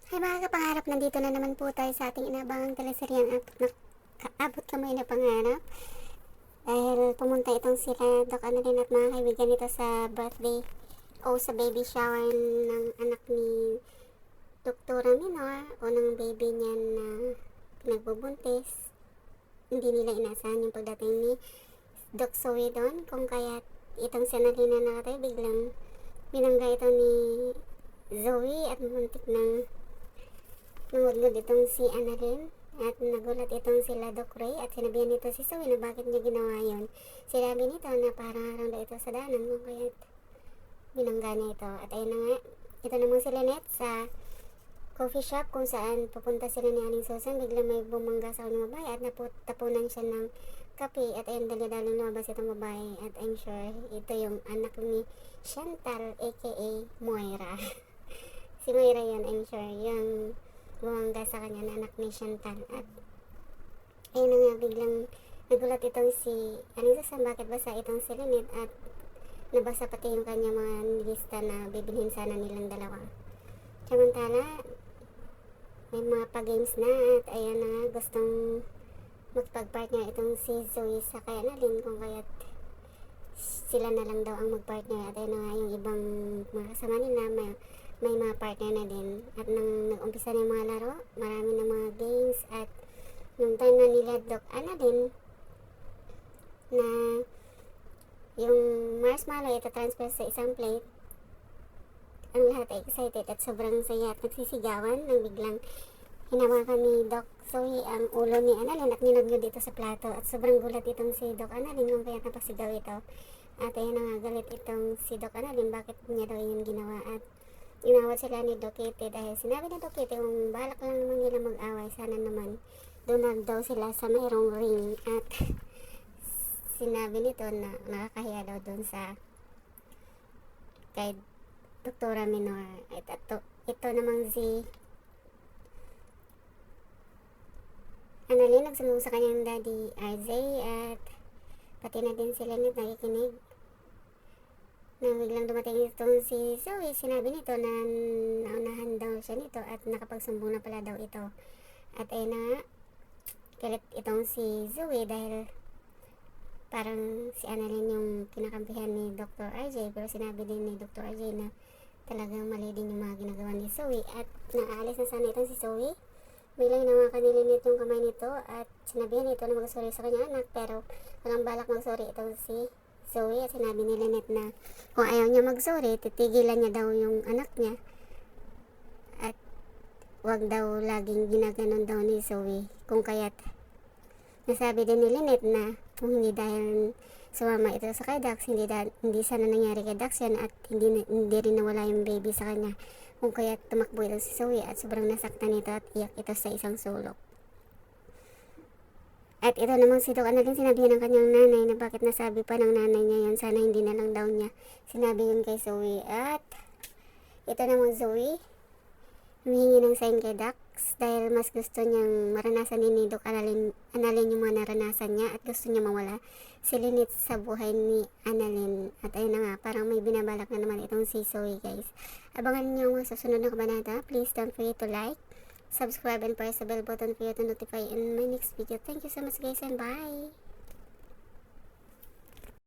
Hi mga kapangarap, nandito na naman po tayo sa ating inabangang teleseryeng Abot Kamay na Pangarap. Dahil pumunta itong sila Doc Annalyn at mga kaibigan nito sa birthday o sa baby shower ng anak ni Doktora Minor o ng baby niya na nagbubuntis. Hindi nila inasahan yung pagdating ni Doc Zoe doon, kung kaya itong si Annalyn na nakatay biglang binangga ito ni Zoe at muntik ng nangudlod itong si Annalyn at nagulat itong sila Doc Ray at sinabihan nito si Zoe na bakit niya ginawa yun. Sinabi nito na parang harang daw ito sa danan mo kaya binangga niya ito. At ayun na nga, ito naman si Lynette sa coffee shop kung saan pupunta sila ni Aling Susan. Bigla may bumangga sa kanyang babae at naputapunan siya ng kape at ayun dali-daling lumabas itong babae at I'm sure ito yung anak ni Chantal aka Moira. Si Moira yun, I'm sure yung bumangga sa kanya na anak ni Chantal. At ayun na nga, biglang nagulat itong si Aling Susan bakit basa itong si Lynette at nabasa pati yung kanya mga lista na bibilhin sana nilang dalawa. Samantala may mga pa-games na at ayan na nga, gustong magpag-partner itong si Zoe sa kay Annalyn kung kaya't sila na lang daw ang mag-partner. At ayun na nga, yung ibang mga kasama nila may mga partner na din. At nang nag-umpisa na yung mga laro, marami na mga games at nung time na nila Doc Annalyn na yung marshmallow ito transfer sa isang plate, ang lahat ay excited at sobrang saya at nagsisigawan nang biglang hinawakan ni Doc Zoe ang ulo ni Annalyn at ninudngod dito sa plato at sobrang gulat itong si Doc Annalyn kung kaya napasigaw ito. At ayun na nga, galit itong si Doc Annalyn bakit niya daw yun ginawa at inawat sila ni Doc Kitty dahil sinabi ni Doc Kitty kung balak lang naman nila mag-away sana naman doon na daw sila sa mayroong ring at sinabi nito na nakakahiya daw doon sa kay Doktora Minor. Ito namang si Annalyn nagsumbong sa kanyang daddy RJ at pati na din sila nito nakikinig. Nang biglang dumating itong si Zoe, sinabi nito na naunahan daw siya nito at nakapagsumbong na pala daw ito. At ayun na nga, galit itong si Zoe dahil parang si Annalyn yung kinakampihan ni Dr. RJ, pero sinabi din ni Dr. RJ na talagang mali din yung mga ginagawa ni Zoe at naaalis na sana itong si Zoe. Bilang hinawakan ni Lynette yung kamay nito at sinabihan nito na mag-sorry sa kanyang anak, pero walang balak mag-sorry itong si Zoe at sinabi ni Lynette na kung ayaw niya mag-sorry, titigilan niya daw yung anak niya at wag daw laging ginaganon daw ni Zoe. Kung kaya't nasabi din ni Lynette na kung hindi dahil sumama ito sa kay Dax, hindi sana nangyari kay Dax yan at hindi rin nawala yung baby sa kanya. Kung kaya tumakbo ito si Zoe at sobrang nasaktan nito at iyak ito sa isang sulok. At ito namang si Doc Annalyn, sinabihan ng kanyang nanay na bakit nasabi pa ng nanay niya yun, sana hindi na lang daw niya sinabi yun kay Zoe. At ito namang Zoe, humihingi ng sign kay Dax dahil mas gusto niyang maranasan ni Doc Annalyn yung mga naranasan niya at gusto niya mawala si Lynette sa buhay ni Annalyn. At ayun na nga, parang may binabalak na naman itong si Zoe, guys. Abangan niyo ang susunod na kabanata. Please don't forget to like, subscribe, and press the bell button for you to notify in my next video. Thank you so much, guys, and bye!